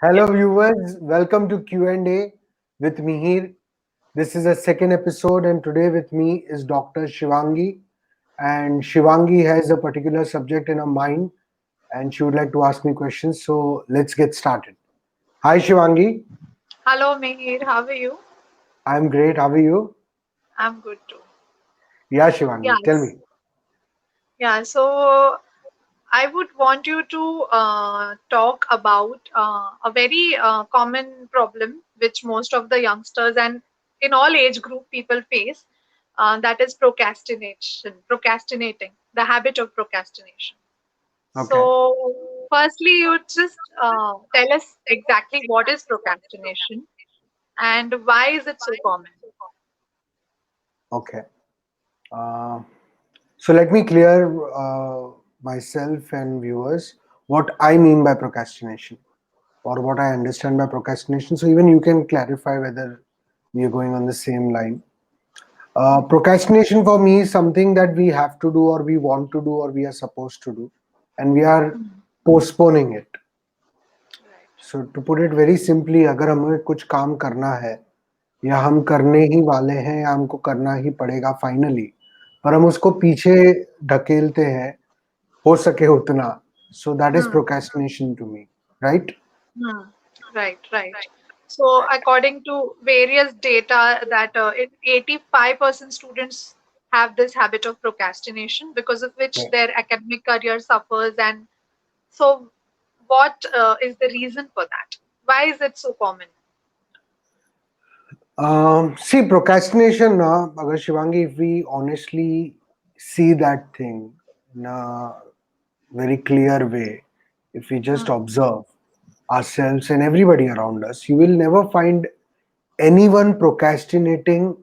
Hello viewers, welcome to Q&A with Mihir. This is a second episode and today with me is Dr. Shivangi, and Shivangi has a particular subject in her mind and she would like to ask me questions, so let's get started. Hi Shivangi, Hello, Mihir. How are you? I'm great. How are you? I'm good too. Yeah, Shivangi, tell Yes. me. Yeah. So I would want you to talk about a very common problem which most of the youngsters and in all age group people face. That is procrastinating, the habit of procrastination. Okay. So, firstly, you just tell us exactly what is procrastination and why is it so common? Okay. Uh, so let me clear myself and viewers what I mean by procrastination, or what I understand by procrastination. So even you can clarify whether we are going on the same line. Procrastination for me is something that we have to do, or we want to do, or we are supposed to do, and we are Hmm. postponing it. Right. So to put it very simply, अगर हमें कुछ काम करना है या हम करने ही वाले हैं या हमको करना ही पड़ेगा फाइनली, पर हम उसको पीछे ढकेलते हैं हो सके उतना. So that is Hmm. procrastination to me, right? Hmm. Right, right. So, according to various data, that 85% students have this habit of procrastination, because of which Yeah. their academic career suffers. And so, what is the reason for that? Why is it so common? See, procrastination, agar Shivangi, if we honestly see that thing in a very clear way, if we just Hmm. observe ourselves and everybody around us, you will never find anyone procrastinating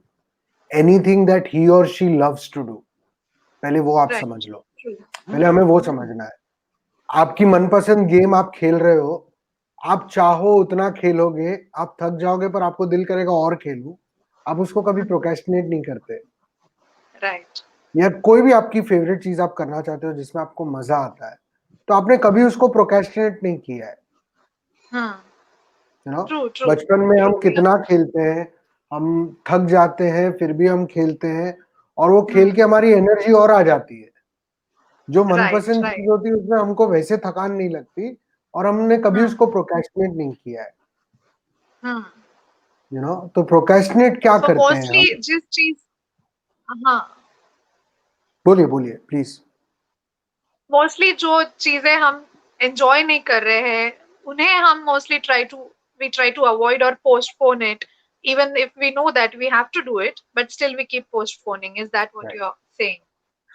anything that he or she loves to do. पहले वो आप Right. समझ लो. True. पहले हमें वो समझना है. आपकी मनपसंद गेम आप खेल रहे हो, आप चाहो उतना खेलोगे, आप थक जाओगे पर आपको दिल करेगा और खेलूं, आप उसको कभी Hmm. प्रोक्रेस्टिनेट नहीं करते. Right. या कोई भी आपकी फेवरेट चीज आप करना चाहते हो जिसमें आपको मजा आता है, तो आपने कभी उसको प्रोक्रेस्टिनेट नहीं किया है. Hmm. You know, True, true, बचपन में हम true. Yeah. कितना खेलते हैं, हम थक जाते हैं फिर भी हम खेलते हैं, और वो खेल Hmm. के हमारी एनर्जी और आ जाती है. जो Right, मनपसंद right. चीज होती है उसमें हमको वैसे थकान नहीं लगती, और हमने कभी Hmm. उसको प्रोक्रेस्टिनेट नहीं किया है. Hmm. यू नो, तो प्रोक्रेस्टिनेट क्या So, करते हैं हम? mostly, जिस चीज हाँ बोलिए बोलिए प्लीज. मोस्टली जो चीजें हम एंजॉय नहीं कर रहे हैं उन्हें हम मोस्टली ट्राई टू अवॉइड और postpone it, even if we know that we have to do it, but still we keep postponing. Is that what you're saying?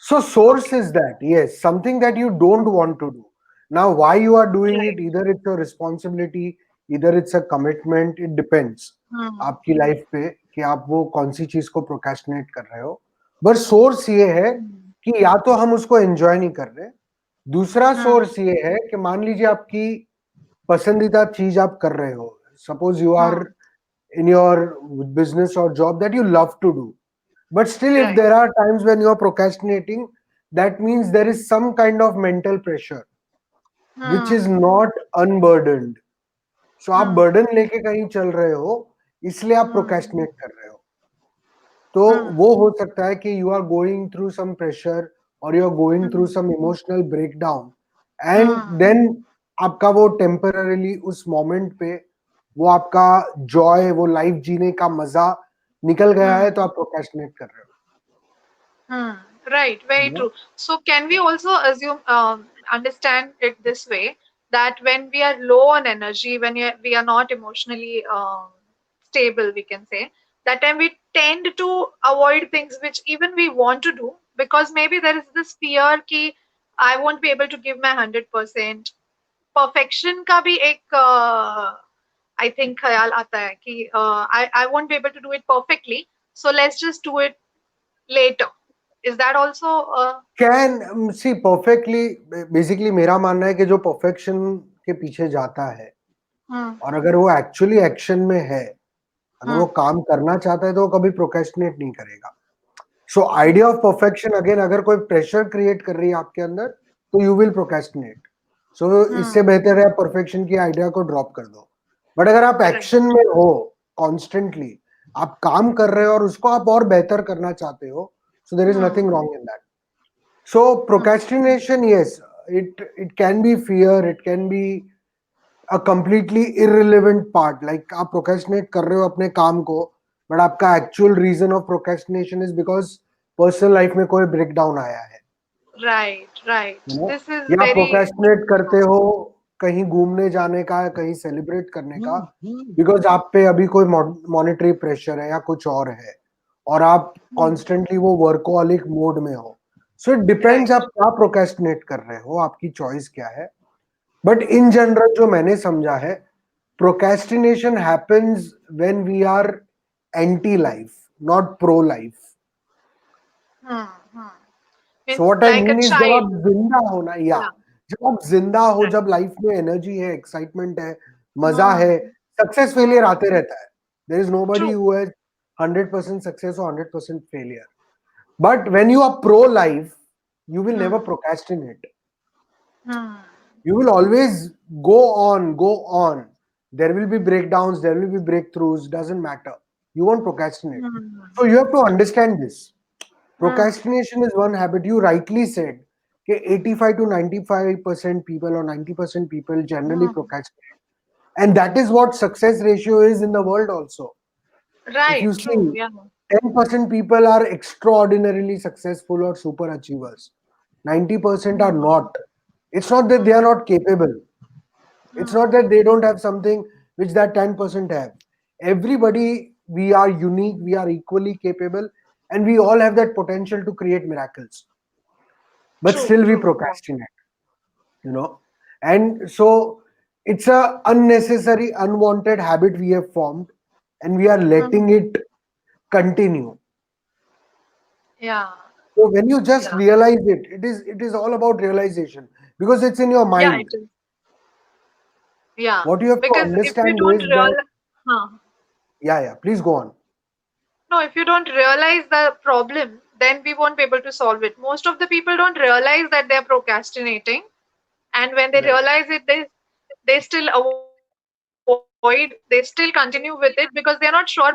So source Okay. is that, yes, something that you don't want to do. Now, why you are doing it, Right. either it's a responsibility, either it's a commitment, it depends Hmm. आपकी life पे कि आप वो कौन सी चीज को procrastinate कर रहे हो. बट सोर्स ये है Hmm. कि या तो हम उसको एंजॉय नहीं कर रहे, दूसरा Hmm. सोर्स ये है कि मान लीजिए आपकी पसंदीदा चीज आप कर रहे हो, suppose you are Hmm. in your business or job that you love to do. But still, if Right. there are times when you are procrastinating, that means there is some kind of mental pressure which is Hmm. not unburdened. So आप Hmm. burden लेके कहीं चल रहे हो, इसलिए आप Hmm. procrastinate कर रहे हो. तो Hmm. वो हो सकता है कि you are going through some pressure, or you are going through Hmm. some emotional breakdown, and Hmm. then आपका वो temporarily उस moment पे वो आपका joy, वो life जीने का मजा निकल गया है, तो Hmm. आप procrastinate कर रहे Hmm. Right, very हो. true. So, can we also assume, understand it this way, that when we are low on energy, when we are not emotionally stable, we can say, that time we tend to avoid things which even we want to do, because maybe there is this fear कि I won't be able to give my 100%. Perfection का भी एक I think ख्याल आता है कि I won't be able to do it perfectly, so let's just do it later. Is that also can see perfectly, basically मेरा मानना है कि जो परफेक्शन के पीछे जाता है, hmm, और अगर वो एक्चुअली एक्शन में है, अगर वो hmm, काम करना चाहता है, तो वो कभी प्रोक्रेस्टिनेट नहीं करेगा. So idea hmm, of perfection, again, अगर कोई प्रेशर क्रिएट कर रही है आपके अंदर, तो यू विल प्रोक्रेस्टिनेट. सो इससे hmm, बेहतर है परफेक्शन की आइडिया को ड्रॉप कर दो. बट अगर आप Right. एक्शन में हो कॉन्स्टेंटली, आप काम कर रहे हो और उसको आप और बेहतर करना चाहते हो, so there is nothing Hmm. Wrong in that. So Hmm. procrastination, yes, it can be fear, it can be a completely irrelevant part. Like आप procrastinate कर रहे हो अपने काम को, but आपका actual reason of procrastination is because personal life में कोई breakdown आया है, Right. you Right. know? This is या very procrastinate true. करते हो कहीं घूमने जाने का, कहीं सेलिब्रेट करने का, Hmm. बिकॉज आप पे अभी कोई मॉनेटरी प्रेशर है या कुछ और है, और आप Hmm. कॉन्स्टेंटली वो वर्कोहॉलिक मोड में हो. So it depends Right. आप क्या प्रोक्रेस्टिनेट कर रहे हो, आपकी चॉइस क्या है. बट इन जनरल जो मैंने समझा है, procrastination happens when we are anti life, not pro life. Hmm. Hmm. So Means what I like a mean is जब child. आप जिंदा हो ना, या Yeah. जब आप जिंदा हो, Right. जब लाइफ में एनर्जी है, एक्साइटमेंट है, मजा है, Hmm. Success failure Hmm. आते रहता है. There is nobody True. Who has 100% success और 100% failure. But when you are pro life, you will never Hmm. procrastinate. Hmm. You will always go on. There will be breakdowns, there will be breakthroughs, doesn't matter. You won't procrastinate. Hmm. So you have to understand this. Hmm. Procrastination is one habit. You rightly said that 85 to 95% people or 90% people generally Hmm. procrastinate. And that is what success ratio is in the world also. If Right. you True. see, Yeah. 10% people are extraordinarily successful or super achievers. 90% are Hmm. not. It's not that they are Hmm. not capable. It's not Hmm. that they don't have something which that 10% have. Everybody, we are unique, we are equally capable, and we all have that potential to create miracles. But True. still we True. Yeah. procrastinate, you know. And so it's a unnecessary, unwanted habit we have formed, and we are letting Hmm. it continue. Yeah. So when you just Yeah. realize it is all about realization, because it's in your Yeah. mind. It is. Yeah. What you have to Because if you understand don't is that, huh. yeah, please go on. No, if you don't realize the problem, then we won't be able to solve it. Most of the people don't realize that they're procrastinating, and when they Right. realize it, they still avoid. They still continue with it because they're not sure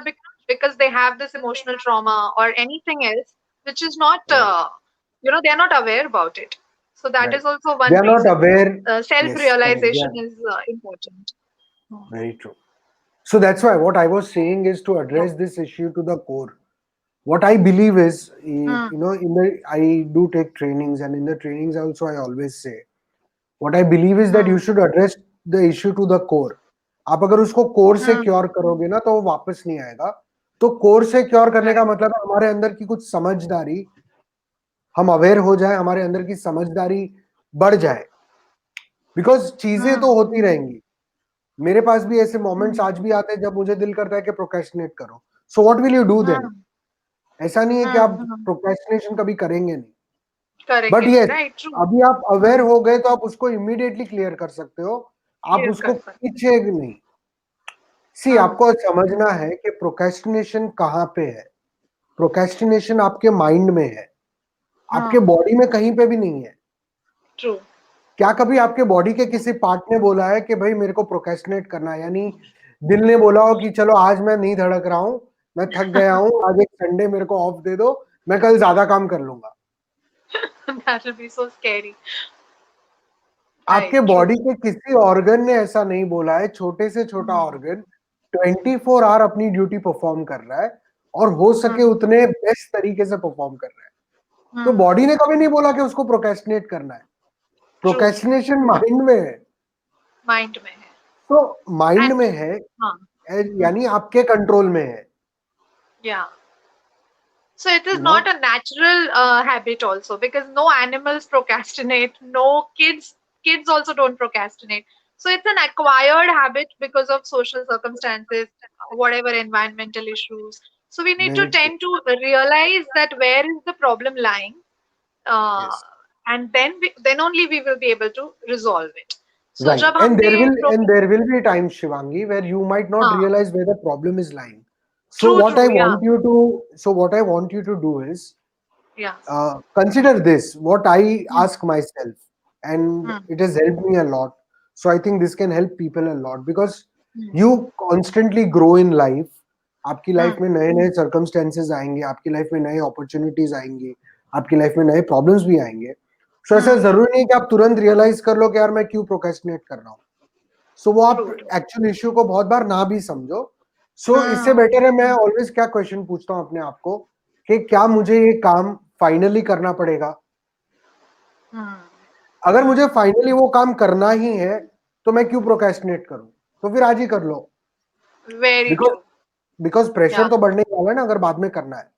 because they have this emotional trauma or anything else, which is not Right. they're not aware about it. So that is Right. also one They are reason. not aware. Self Yes, correct. realization Yeah, is important. Hmm. very true. So that's why what I was saying is to Yeah. address this issue to the core. What I believe is, Hmm. in the I do take trainings, and in the trainings also I always say, what I believe is that you Hmm. should address the issue to the core. आप अगर उसको core से Hmm. Cure करोगे ना, तो वो वापस नहीं आएगा. तो कोर से क्योर करने का Right. मतलब है हमारे अंदर की कुछ समझदारी, हम अवेयर हो जाए, हमारे अंदर की समझदारी बढ़ जाए. बिकॉज चीजें तो Hmm. होती रहेंगी. मेरे पास भी ऐसे मोमेंट्स Hmm. आज भी आते हैं जब मुझे दिल करता है कि प्रोक्रेस्टिनेट करो. So what will you do then? Hmm. ऐसा नहीं है कि आप Hmm. प्रोक्रेस्टिनेशन कभी करेंगे नहीं. बट करेंगे नहीं, यस, राइट, ट्रू. अभी आप अवेयर हो गए तो आप उसको इमीडिएटली क्लियर कर सकते हो. आप क्लियर उसको कर सकते हैं. पीछे नहीं. सी, हाँ. आपको समझना है कि प्रोक्रेस्टिनेशन कहाँ पे है. प्रोक्रेस्टिनेशन आपके माइंड में है, आपके हाँ. बॉडी में कहीं पे भी नहीं है. ट्रू. क्या कभी आपके बॉडी के किसी पार्ट ने बोला है कि भाई मेरे को प्रोक्रेस्टिनेट करना है? यानी दिल ने बोला हो कि चलो आज मैं नहीं धड़क रहा हूं, मैं थक गया हूं, आज एक संडे मेरे को ऑफ दे दो, मैं कल ज्यादा काम कर लूंगा. That will be so scary. आपके Right, बॉडी true. के किसी ऑर्गन ने ऐसा नहीं बोला है. छोटे से छोटा Hmm. ऑर्गन 24 आवर अपनी ड्यूटी परफॉर्म कर रहा है, और हो सके Hmm. उतने बेस्ट तरीके से परफॉर्म कर रहा है. तो Hmm. बॉडी ने कभी नहीं बोला कि उसको प्रोक्रेस्टिनेट करना है. True. प्रोक्रेस्टिनेशन माइंड में है. माइंड में है. तो माइंड And में है, हाँ. यानी आपके कंट्रोल में है. Yeah. So it you is no not a natural habit also because no animals procrastinate, no kids also don't procrastinate. So it's an acquired habit because of social circumstances, whatever environmental issues. So we need to very true. tend to realize that where is the problem lying, uh, yes. and then only we will be able to resolve it. So Right. जब And there हमने will and there will be times, Shivangi, where you might not हाँ, realize where the problem is lying. So true, what I true, yeah, want you to so what I want you to do is, yeah, consider this. What I hmm, ask myself, and hmm, it has helped me a lot. So I think this can help people a lot, because Hmm. You constantly grow in life, आपकी life Hmm. में नए नए circumstances आएंगे, आपकी life में नए opportunities आएंगी, आपकी लाइफ में नए प्रॉब्लम्स भी आएंगे। सो ऐसा Hmm. जरूरी नहीं कि आप तुरंत रियलाइज कर लो कि यार मैं क्यों प्रोक्रेस्टिनेट कर रहा हूँ। सो वो आप True. True. एक्चुअल इश्यू को बहुत बार ना भी समझो। सो इससे Hmm. बेटर है, मैं ऑलवेज क्या क्वेश्चन पूछता हूँ अपने आप को कि क्या मुझे ये काम फाइनली करना पड़ेगा। Hmm. अगर Hmm. मुझे फाइनली वो काम करना ही है तो मैं क्यों प्रोक्रेस्टिनेट करूं, तो फिर आज ही कर लो। Very because true. Because pressure Yeah. तो बढ़ने ही वाला है ना अगर बाद में करना है।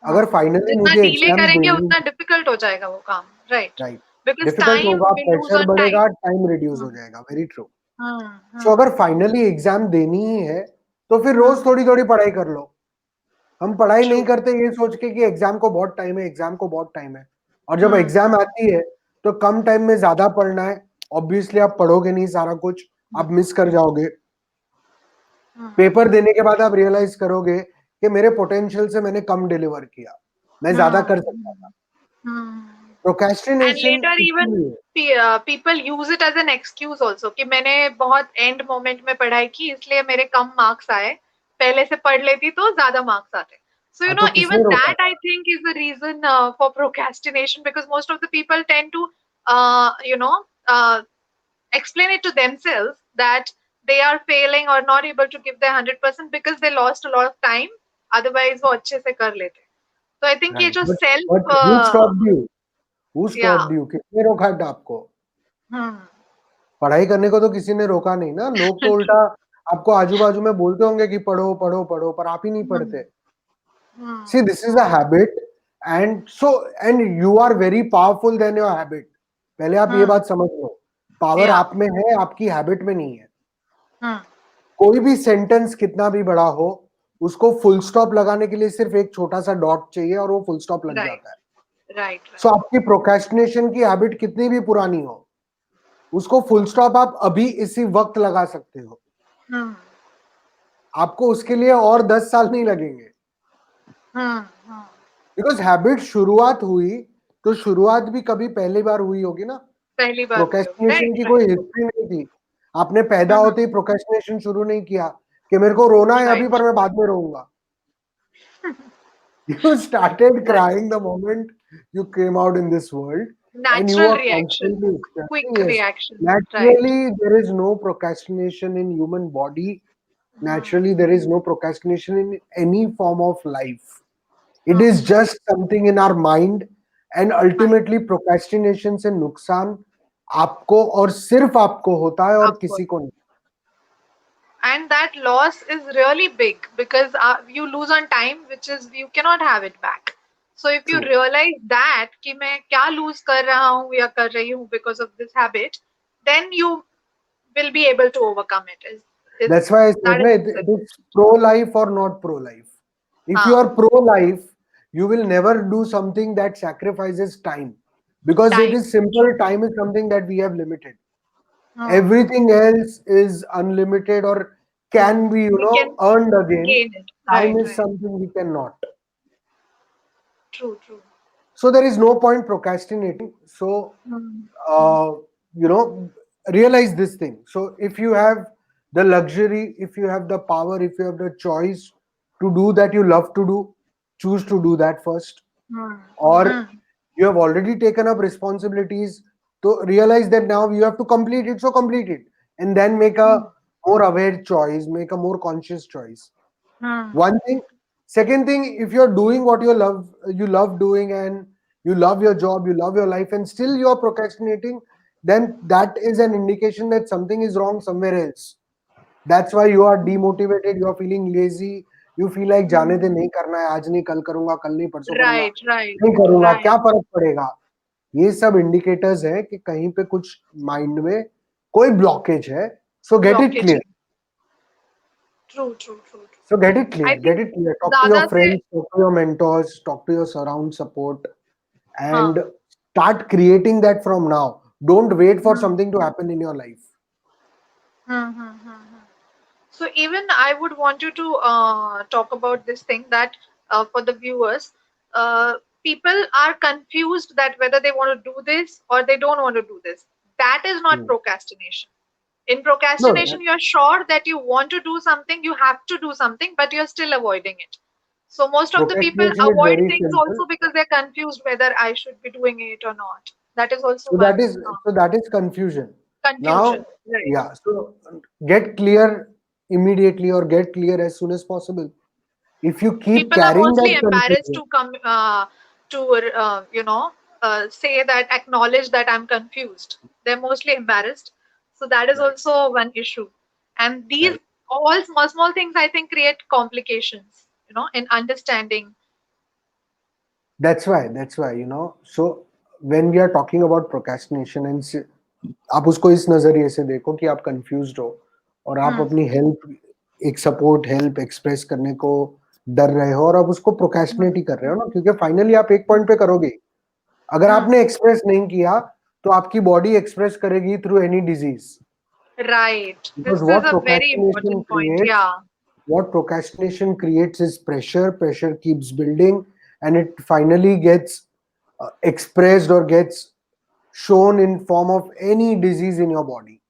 अगर हाँ, फाइनली जितना मुझे डिले एग्जाम करेंगे देनी, उतना डिफिकल्ट हो जाएगा वो काम, right? Right, because difficult time होगा, वी लूज प्रेशर ऑन बढ़ेगा, टाइम। टाइम रिड्यूस हो जाएगा, वेरी ट्रू। सो हम्म। अगर फाइनली एग्जाम देनी ही है तो फिर रोज हम्म। थोड़ी थोड़ी पढ़ाई कर लो। हम पढ़ाई ट्रू। नहीं करते ये सोच के कि एग्जाम को बहुत टाइम है, एग्जाम को बहुत टाइम है, और जब हम्म। एग्जाम आती है तो कम टाइम में ज्यादा पढ़ना है। ऑब्वियसली आप पढ़ोगे नहीं सारा कुछ, हम्म। आप मिस कर जाओगे। हम्म। पेपर देने के बाद आप रियलाइज करोगे कि मेरे पोटेंशियल से मैंने कम डिलीवर किया, मैं ज्यादा कर सकता था। Hmm. Hmm. And procrastination later even इसलिए, people use it as an excuse also कि मैंने बहुत एंड मोमेंट में पढ़ाई की इसलिए मेरे कम मार्क्स आए, पहले से पढ़ लेती तो ज्यादा मार्क्स आते। So हाँ, तो किसने even रोका that I था? think is the reason for procrastination, because most of the people tend to uh, explain it to themselves that they are failing or not able to give their 100% because they lost a lot of time, otherwise वो अच्छे से कर लेते। तो I think ये right, जो but self who stopped you, who yeah। Stopped you, किसने रोका था आपको? Hmm। पढ़ाई करने को तो किसी ने रोका नहीं ना, लोग तो उल्टा True। आपको आजू बाजू में बोलते होंगे कि पढ़ो पढ़ो पढ़ो, पर आप ही नहीं Hmm। पढ़ते। Hmm। See, this is a Hmm। habit, and you are very powerful than your habit. पहले आप ये Hmm। बात समझ लो, पावर Yeah। आप में है, आपकी हैबिट में नहीं है। Hmm। कोई भी सेंटेंस कितना भी बड़ा हो, उसको फुल स्टॉप लगाने के लिए सिर्फ एक छोटा सा डॉट चाहिए और वो फुल स्टॉप लग Right। जाता है। Right। सो Right। आपकी प्रोक्रेस्टिनेशन की हैबिट कितनी भी पुरानी हो, उसको फुल स्टॉप आप अभी इसी वक्त लगा सकते हो। Hmm। आपको उसके लिए और 10 साल नहीं लगेंगे। Hmm। Hmm। बिकॉज हैबिट शुरुआत हुई तो शुरुआत भी कभी पहली बार हुई होगी ना। पहली बार हुई होगी, प्रोक्रेस्टिनेशन राइट की कोई राइट। हिस्ट्री नहीं थी। आपने पैदा हम्म। होते ही प्रोक्रेस्टिनेशन शुरू नहीं किया कि मेरे को रोना है अभी राइट। पर मैं बाद में रोऊंगा। You started right. crying the moment you came out in this world, and you natural are reaction, constantly expressing. Quick Yes, reaction, right. naturally there is no procrastination in human body. Naturally there is no procrastination in any form of life. It is just something in our mind, and mind. ultimately procrastination से नुकसान आपको और सिर्फ आपको होता है और आपको। किसी को नहीं। And that loss is really big because you lose on time, which is you cannot have it back. So if you True. realize that कि मैं क्या lose कर रहा हूँ या कर रही हूँ because of this habit, then you will be able to overcome it. Is That's why I said, that na, is it the is pro-life or not pro-life. If you हाँ, are pro-life, you will never do something that sacrifices time. Because it time, is simple, true. time is something that we have limited. Hmm. Everything else is unlimited or can be, We can earned again. gain it. Time Right, is right. something we cannot. True, true. So there is no point procrastinating. So, Hmm. Hmm. uh, you know, realize this thing. So if you have the luxury, if you have the power, if you have the choice to do that you love to do, choose to do that first. Hmm. Or Hmm. you have already taken up responsibilities, to realize that now you have to complete it, so complete it, and then make a Hmm. more aware choice, make a more conscious choice. Hmm. One thing. Second thing, if you're doing what you love doing, and you love your job, you love your life, and still you're procrastinating, then that is an indication that something is wrong somewhere else. That's why you are demotivated, you are feeling lazy, you feel like जाने दे, Hmm. नहीं करना है, आज नहीं कल करूंगा, कल नहीं परसों करूंगा, Right, right, नहीं करूंगा, क्या right. फर्क पड़ेगा। ये सब इंडिकेटर्स है कि कहीं पे कुछ माइंड में कोई ब्लॉकेज है। सो get it Blockage. Clear. True, true, true, true. So get it I clear. Get think it clear. Talk to your ज़्यादा से friends, talk to your mentors, talk to your surround support, and हाँ. start creating that from now. Don't wait for Hmm. something to happen in your life. Hmm. Hmm. Hmm. Hmm. So even I would want you to talk about this thing that for the viewers, people are confused that whether they want to do this or they don't want to do this. That is not Hmm. procrastination. In No, procrastination, you're sure that you want to do something, you have to do something, but you're still avoiding it. So most of the people procrastination is avoid very things simple. also because they're confused whether I should be doing it or not. That is also So that one is so that is confusion. confusion, Now, right? yeah. So get clear immediately or get clear as soon as possible. If you keep People are carrying mostly that embarrassed confusion, to come to say that, acknowledge that I'm confused. They're mostly embarrassed, so that is right, also one issue. And these right. all small small things, I think, create complications, in understanding. That's why, so when we are talking about procrastination and आप उसको इस नजरिए से देखो कि आप confused हो और आप Hmm. अपनी हेल्प एक सपोर्ट हेल्प एक्सप्रेस करने को डर रहे हो और आप उसको Hmm. प्रोक्रेस्टिनेट ही कर रहे हो ना, क्योंकि फाइनली आप एक पॉइंट पे करोगे ही। अगर Hmm. आपने एक्सप्रेस नहीं किया तो आपकी बॉडी एक्सप्रेस करेगी through any disease, Right. because This is a very important point. Yeah. what procrastination creates is pressure keeps building, and it finally gets expressed or gets shown in form of any disease in your body.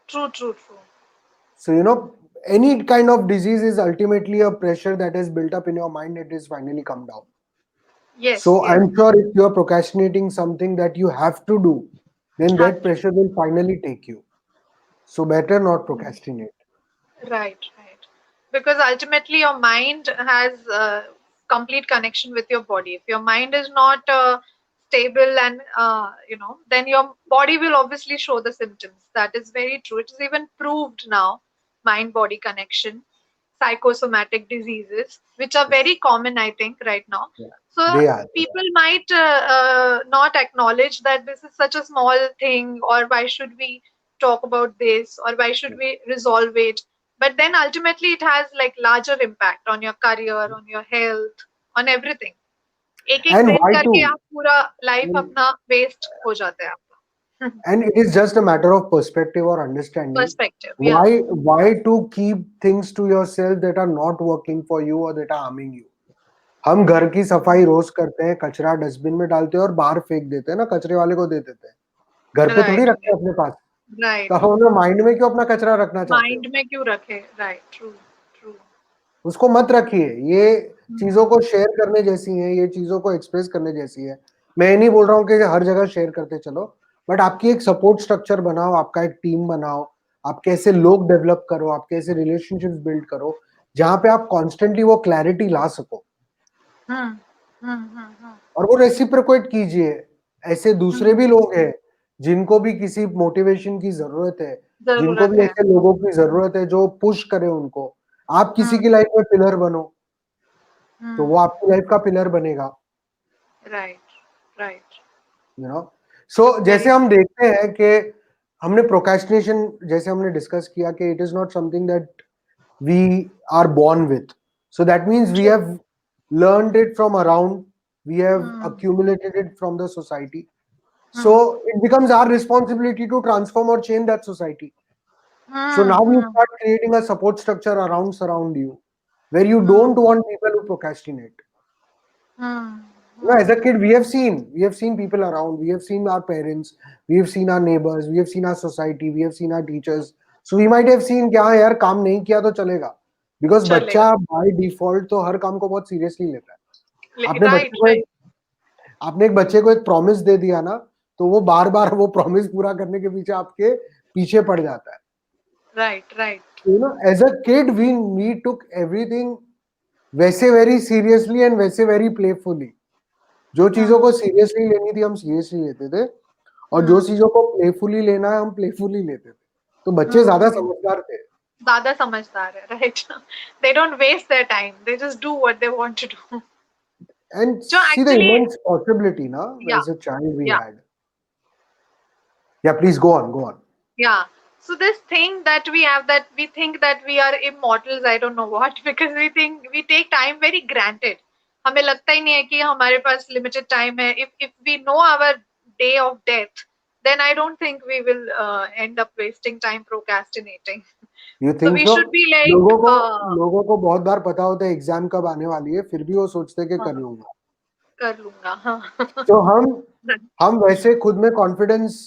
True, true, true. So any kind of disease is ultimately a pressure that is built up in your mind, it is finally come down. Yes, So yes. I'm sure if you're procrastinating something that you have to do, then Have that to. pressure will finally take you. So better not procrastinate. Right, right. Because ultimately, your mind has complete connection with your body. If your mind is not stable and then your body will obviously show the symptoms. That is very true. It is even proved now, mind-body connection, psychosomatic diseases, which are Yes. very common, I think, right now. Yeah. So They are. people might not acknowledge that this is such a small thing, or why should we talk about this, or why should Yes. we resolve it? But then ultimately it has like larger impact on your career, on your health, on everything. एक एक And दिन why करके too? आप पूरा life And अपना waste हो जाता है आपका. and it is just a matter of perspective or understanding. Perspective, yeah. Why to keep things to yourself that are not working for you or that are harming you? हम घर की सफाई रोज करते हैं, कचरा डस्टबिन में डालते हैं और बाहर फेंक देते हैं ना, कचरे वाले को दे देते हैं। घर पे थोड़ी Right, रखते हैं अपने पास। तो right. हम अपने माइंड में क्यों अपना कचरा रखना चाहते हो? माइंड में क्यों रखे? Right, true, true. उसको मत रखिए। ये चीजों को शेयर करने जैसी है, ये चीजों को एक्सप्रेस करने जैसी है। मैं ये नहीं बोल रहा हूँ कि हर जगह शेयर करते चलो, बट आपकी एक सपोर्ट स्ट्रक्चर बनाओ, आपका एक टीम बनाओ, आप कैसे लोग डेवलप करो, आप कैसे रिलेशनशिप्स बिल्ड करो, जहां पे आप कॉन्स्टेंटली वो क्लैरिटी ला सको हम्म, हम्म. और वो रेसिप्रोकेट कीजिए। ऐसे दूसरे हम्म. भी लोग हैं जिनको भी किसी मोटिवेशन की जरूरत है, जिनको जरूरत भी है. ऐसे लोगों की जरूरत है जो पुश करे उनको। आप किसी हम्म, की लाइफ में पिलर बनो, तो वो हम्म. आपकी लाइफ का पिलर बनेगा। Right, right. यू नो सो जैसे वेरी. हम देखते हैं कि हमने प्रोक्रेस्टिनेशन, जैसे हमने डिस्कस किया कि it is not something that we are born with, so that means we true. have learned it from around, we have hmm, accumulated it from the society, so hmm, it becomes our responsibility to transform or change that society. So now you hmm, start creating a support structure around surround you where you hmm, don't want people who procrastinate. Hmm, As a hmm. kid, we have seen people around, we have seen our parents, we have seen our neighbors, we have seen our society, we have seen our teachers. So we might have seen क्या यार काम नहीं किया तो चलेगा, because चलेगा. बच्चा by default तो हर काम को बहुत seriously लेता है। आपने राइट, बच्चे को एक राइट. आपने एक बच्चे को एक प्रॉमिस दे दिया ना, तो वो बार बार वो प्रॉमिस पूरा करने के पीछे आपके पीछे पड़ जाता है। Right, right. As a kid we took everything वैसे very seriously and वैसे very playfully. जो चीजों को हम्म, सीरियसली लेनी थी हम सीरियसली लेते थे, और जो हम्म, चीजों को प्लेफुली लेना है हम प्लेफुली लेते थे। तो बच्चे हम्म, ज्यादा समझदार थे। ज्यादा समझदार है, right. They don't waste their time, they just do what they want to do. And जो see the actually, immense possibility ना, yeah, as a child we yeah, had. Yeah please go on. yeah. So this thing that we have, that we think that we are immortals, I don't know what, because we think we take time very granted. हमें लगता ही नहीं है कि हमारे पास limited time है. If we know our day of death, then I don't think we will end up wasting time procrastinating. You So think we so? should be like, लोगों को लोगों को बहुत बार पता होता है एग्जाम कब आने वाली है, फिर भी वो सोचते हैं कि कर हाँ, लूंगा। कर लूंगा, हाँ. तो हम वैसे खुद में कॉन्फिडेंस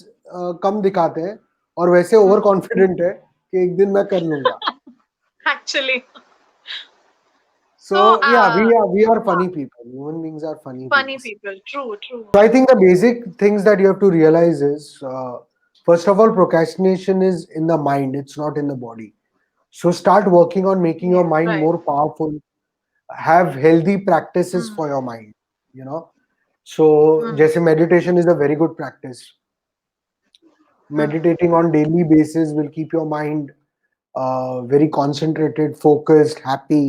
कम दिखाते हैं, और वैसे ओवर Hmm. कॉन्फिडेंट है कि एक दिन मैं कर लूंगा. Actually. So So, yeah, we are yeah, funny people. Human beings are funny funny beings. people. True, true. So I think the basic things that you have to realize is, first of all, procrastination is in the mind. It's not in the body. So start working on making your Yes, mind right. more powerful. Have healthy practices Hmm. for your mind. You know. So, Hmm. जैसे meditation is a very good practice. Hmm. Meditating on daily basis will keep your mind very concentrated, focused, happy.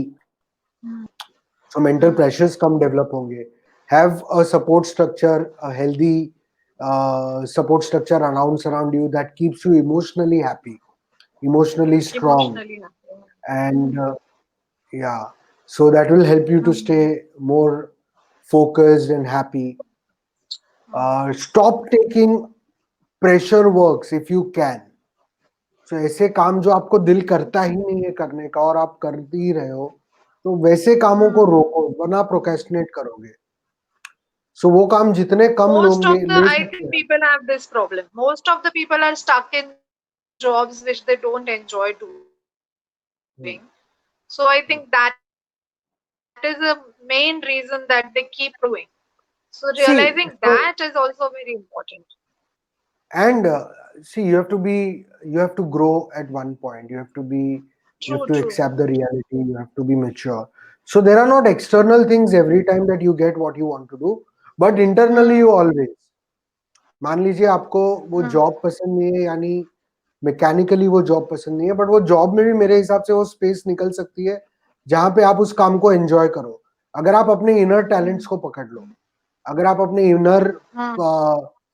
Hmm. So mental Hmm. pressures come develop होंगे. Have a support structure, a healthy support structure around you that keeps you emotionally happy, emotionally strong, Emotionally happy. and yeah. So that will help you to Hmm. stay more focused and happy. Hmm. Stop taking pressure works if you can. So ऐसे काम जो आपको दिल करता ही नहीं है करने का और आप कर ही रहे हो, तो वैसे कामों को Hmm. रोको, वरना प्रोक्रेस्टिनेट करोगे. सो वो काम जितने कम Most of लोगे the, ले I सकते think हैं. people have this problem. Most of the people are stuck in jobs which they don't enjoy doing. Hmm. So I think that is Hmm. a main reason that they keep doing. So realizing that is See, also very so important. and see, you have to grow at one point. You have True, to true, accept the reality. You have to be mature. So there are not external things every time that you get what you want to do, but internally you Hmm. always. मान लीजिए आपको वो Hmm. Job पसंद नहीं है, यानी mechanically वो job पसंद नहीं है, बट वो जॉब में भी मेरे हिसाब से वो स्पेस निकल सकती है जहां पे आप उस काम को एंजॉय करो. अगर आप अपने इनर टैलेंट्स को पकड़ लो, अगर आप अपने इनर Hmm.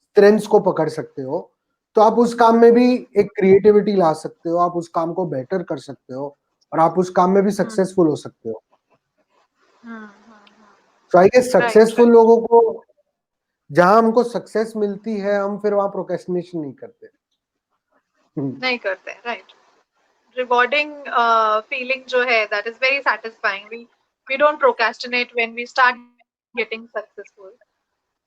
स्ट्रेंथ्स को पकड़ सकते हो, तो आप उस काम में भी एक क्रिएटिविटी ला सकते हो, आप उस काम को बेटर कर सकते हो, और आप उस काम में भी Hmm. सक्सेसफुल हो सकते हो. Hmm. Hmm. So I guess Right, successful right. लोगों को जहां हमको सक्सेस मिलती है, हम फिर वहां प्रोक्रेस्टिनेशन नहीं करते. हम्म. नहीं करते, right. Rewarding feeling जो है, that is very satisfying. We don't procrastinate when we start getting successful.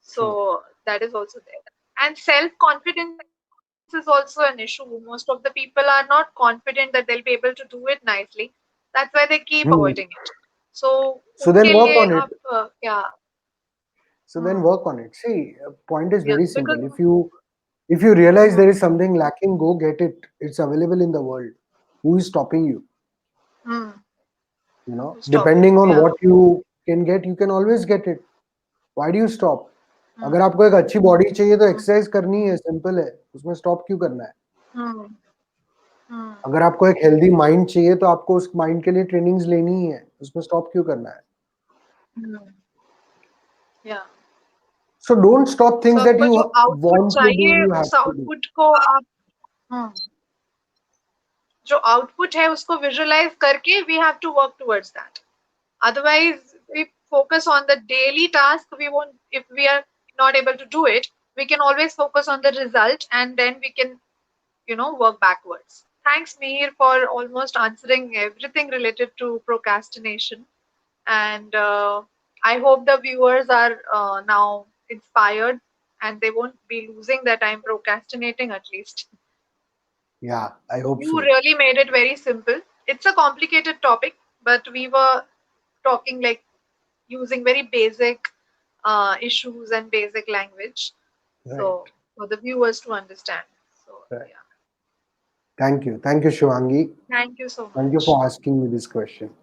So True. that is also there. And self confidence is also an issue. Most of the people are not confident that they'll be able to do it nicely. That's why they keep avoiding it. Hmm. So उनके So लिए then work आप on it. क्या So then work on it. See, point is yeah, very because simple. If you realize there hmm, is something lacking, go get it. It's available in the world. Who is stopping you? hmm, stopping Depending you, on yeah. what you can get, you can always get it. Why do you stop? Hmm, अगर आपको एक अच्छी body चाहिए तो hmm, exercise करनी है, simple है. उसमें स्टॉप क्यों करना है? hmm, hmm, अगर आपको एक हेल्दी माइंड चाहिए तो आपको उस माइंड के लिए ट्रेनिंग्स लेनी ही है, उसमें स्टॉप क्यों करना है? hmm, yeah. So don't stop So things that आपको you जो आउटपुट want to do, चाहिए, you have उस to do. आउटपुट को आप hmm, जो आउटपुट है उसको विजुअलाइज करके we have to work towards that. Otherwise, we focus on the daily task. We won't, if we are not able to do it, we can always focus on the result and then we can, work backwards. Thanks, Mihir, for almost answering everything related to procrastination. And I hope the viewers are now inspired and they won't be losing their time procrastinating at least. Yeah, I hope You so. really made it very simple. It's a complicated topic, but we were talking like using very basic issues and basic language, Right. so for the viewers to understand. So Right. yeah, Thank you. Thank you, Shivangi. thank you so Thank you much. for asking me this question.